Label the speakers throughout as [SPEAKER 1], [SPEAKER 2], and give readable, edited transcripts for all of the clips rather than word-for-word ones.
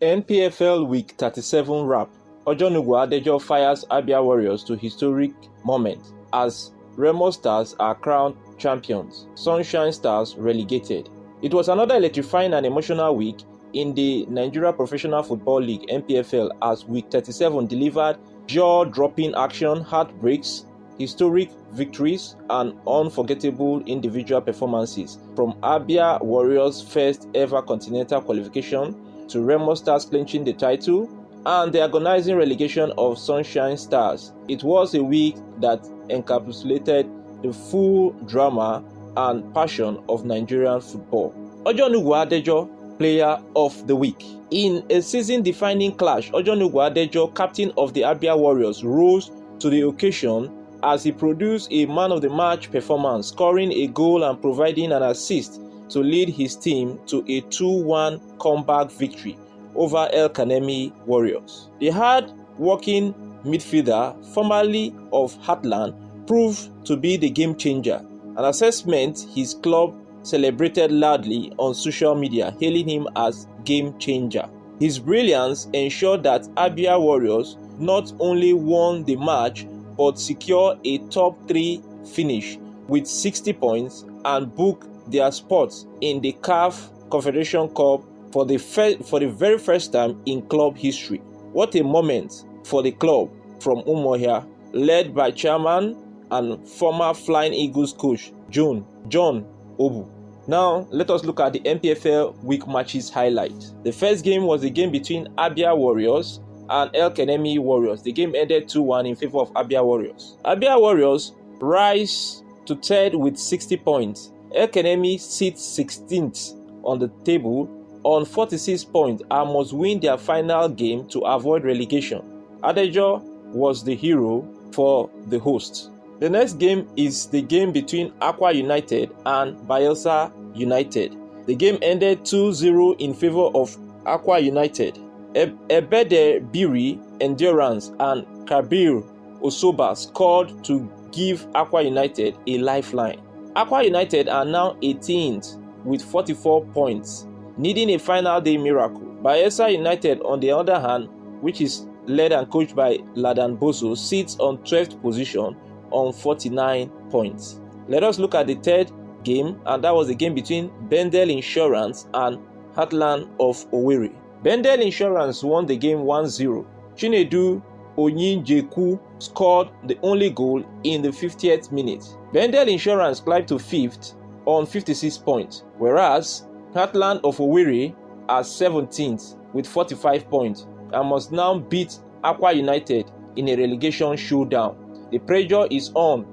[SPEAKER 1] Npfl Week 37 wrap. Ojonugwa Adejoh fires Abia Warriors to historic moment as Remo Stars are crowned champions. Sunshine Stars relegated. It was another electrifying and emotional week in the Nigeria Professional Football League (Npfl) as Week 37 delivered jaw-dropping action, heartbreaks, historic victories, and unforgettable individual performances, from Abia Warriors' first ever continental qualification to Remo Stars clinching the title and the agonizing relegation of Sunshine Stars. It was a week that encapsulated the full drama and passion of Nigerian football. Ojonugwa Adejoh, Player of the Week. In a season-defining clash, Ojonugwa Adejoh, captain of the Abia Warriors, rose to the occasion as he produced a man-of-the-match performance, scoring a goal and providing an assist to lead his team to a 2-1 comeback victory over Kanemi Warriors. The hard-working midfielder, formerly of Heartland, proved to be the game-changer, an assessment his club celebrated loudly on social media, hailing him as game-changer. His brilliance ensured that Abia Warriors not only won the match but secured a top 3 finish with 60 points and booked their spots in the CAF Confederation Cup for the very first time in club history. What a moment for the club from Umuahia, led by chairman and former Flying Eagles coach John Obu. Now, let us look at the Npfl week matches highlight. The first game was the game between Abia Warriors and Kanemi Warriors. The game ended 2-1 in favor of Abia Warriors. Abia Warriors rise to third with 60 points. Kanemi sits 16th on the table on 46 points and must win their final game to avoid relegation. Adejoh was the hero for the hosts. The next game is the game between Akwa United and Bayelsa United. The game ended 2-0 in favor of Akwa United. Ebede Biri, Endurance, and Kabir Osoba scored to give Akwa United a lifeline. Akwa United are now 18th with 44 points, needing a final day miracle. Bayelsa United, on the other hand, which is led and coached by Ladan Boso, sits on 12th position on 49 points. Let us look at the third game, and that was the game between Bendel Insurance and Heartland of Owerri. Bendel Insurance won the game 1-0. Chinedu Onyinjeku scored the only goal in the 50th minute. Bendel Insurance climbed to 5th on 56 points, whereas Heartland of Owerri are 17th with 45 points and must now beat Akwa United in a relegation showdown. The pressure is on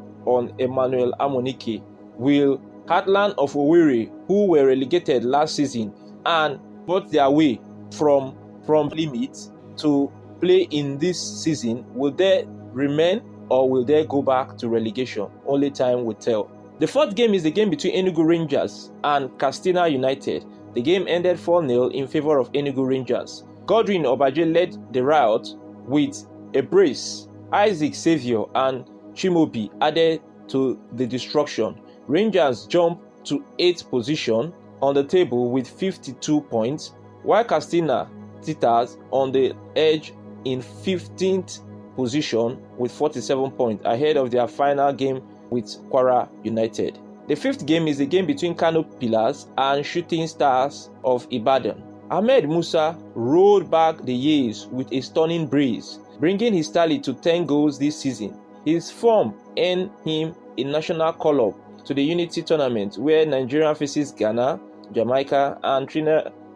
[SPEAKER 1] Emmanuel Amonike. Will Heartland of Owerri, who were relegated last season and fought their way from limit to play in this season, will they remain or will they go back to relegation? Only time will tell. The fourth game is the game between Enugu Rangers and Katsina United. The game ended 4-0 in favor of Enugu Rangers. Godwin Obaje led the riot with a brace. Isaac Saviour and Chimobi added to the destruction. Rangers jumped to 8th position on the table with 52 points, while Katsina Titans on the edge in 15th position with 47 points, ahead of their final game with Kwara United. The fifth game is the game between Kano Pillars and Shooting Stars of Ibadan. Ahmed Musa rolled back the years with a stunning brace, bringing his tally to 10 goals this season. His form earned him a national call-up to the Unity Tournament, where Nigeria faces Ghana, Jamaica, and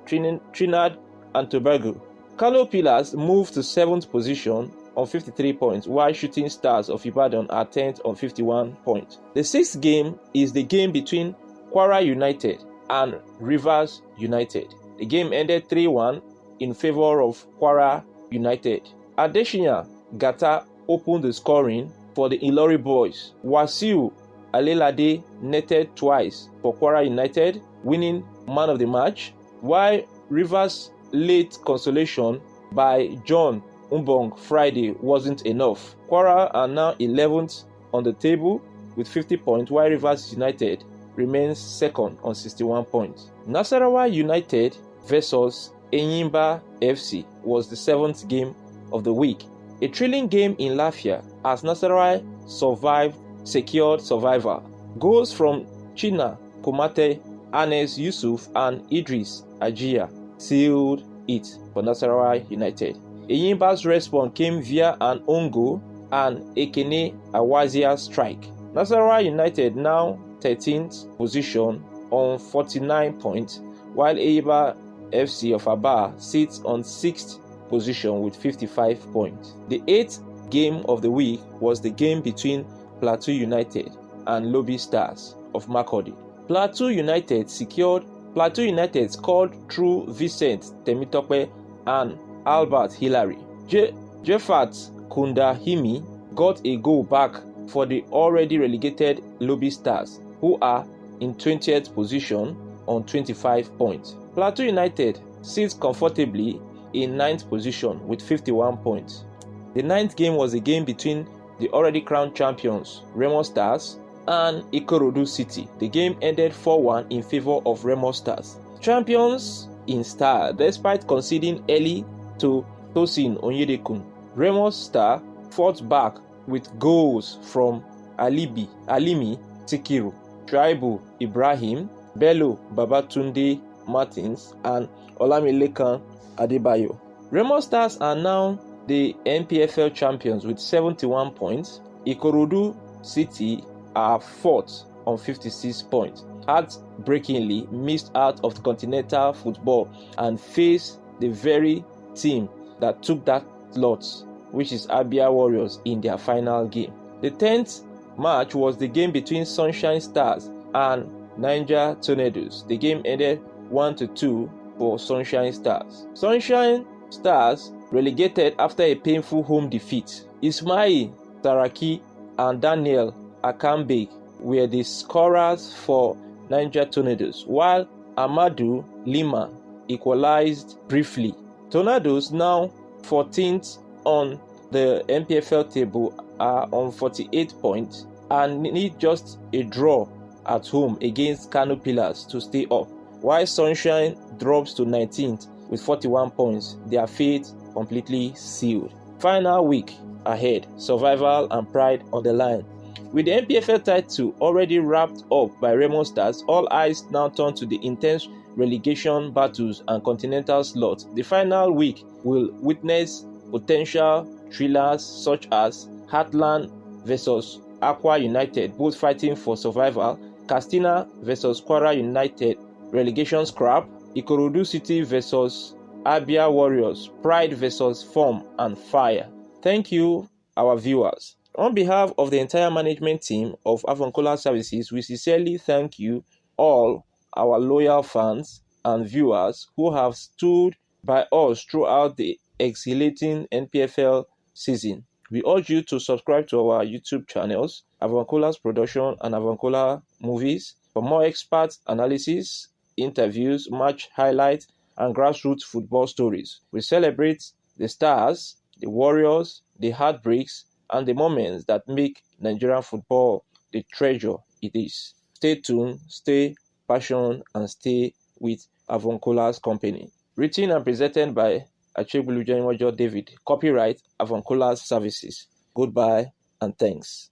[SPEAKER 1] Trinidad and Tobago. Kano Pillars moved to 7th position on 53 points, while Shooting Stars of Ibadan are 10th on 51 points. The sixth game is the game between Kwara United and Rivers United. The game ended 3-1 in favor of Kwara United. Adesina Gata opened the scoring for the Ilori boys. Wasiu Alelade netted twice for Kwara United, winning man of the match, while Rivers' late consolation by John Umbong Friday wasn't enough. Kwara are now 11th on the table with 50 points, while Rivers United remains second on 61 points. Nasarawa United versus Enyimba FC was the 7th game of the week. A thrilling game in Lafia as Nasarawa secured survival. Goals from China Komate, Anes Yusuf and Idris Ajia sealed it for Nasarawa United. Enyimba's response came via an own goal and Ekene Awazia's strike. Nasarawa United now 13th position on 49 points, while Enyimba FC of Aba sits on 6th position with 55 points. The 8th game of the week was the game between Plateau United and Lobby Stars of Makurdi. Plateau United scored through Vincent Temitope and Albert Hillary. Jeffat Kundahimi got a goal back for the already relegated Lobby Stars, who are in 20th position on 25 points. Plateau United sits comfortably in 9th position with 51 points. The 9th game was a game between the already crowned champions Remo Stars and Ikorodu City. The game ended 4-1 in favor of Remo Stars. Champions in style despite conceding early to Tosin Onyedekun. Remo Star fought back with goals from Alimi Sikiru, Shaibu Ibrahim, Bello Babatunde Martins and Olamilekan Adebayo. Remo Stars are now the Npfl champions with 71 points. Ikorodu City are 4th on 56 points. Heartbreakingly missed out of the continental football and face the very team that took that lot, which is Abia Warriors, in their final game. The 10th match was the game between Sunshine Stars and Niger Tornadoes. The game ended 1-2 for Sunshine Stars. Sunshine Stars relegated after a painful home defeat. Ismail Taraki and Daniel Akambe were the scorers for Niger Tornadoes, while Amadou Lima equalized briefly. Tornadoes, now 14th on the Npfl table, are on 48 points and need just a draw at home against Kano Pillars to stay up, while Sunshine drops to 19th with 41 points. Their fate completely sealed. Final week ahead, survival and pride on the line. With the Npfl title already wrapped up by Remo Stars, all eyes now turn to the intense relegation battles and continental slots. The final week will witness potential thrillers such as Heartland vs Aqua United, both fighting for survival, Castina vs Kwara United, relegation scrap, Ikorodu City vs Abia Warriors, Pride vs Form and Fire. Thank you, our viewers. On behalf of the entire management team of Avuncular Services, we sincerely thank you all, our loyal fans and viewers who have stood by us throughout the exhilarating Npfl season. We urge you to subscribe to our YouTube channels, Avuncular's Production and Avuncular Movies, for more expert analysis, interviews, match highlights, and grassroots football stories. We celebrate the stars, the warriors, the heartbreaks, and the moments that make Nigerian football the treasure it is. Stay tuned, stay passionate, and stay with Avuncular's company. Written and presented by Achebulu David. Copyright Avuncular's Services. Goodbye and thanks.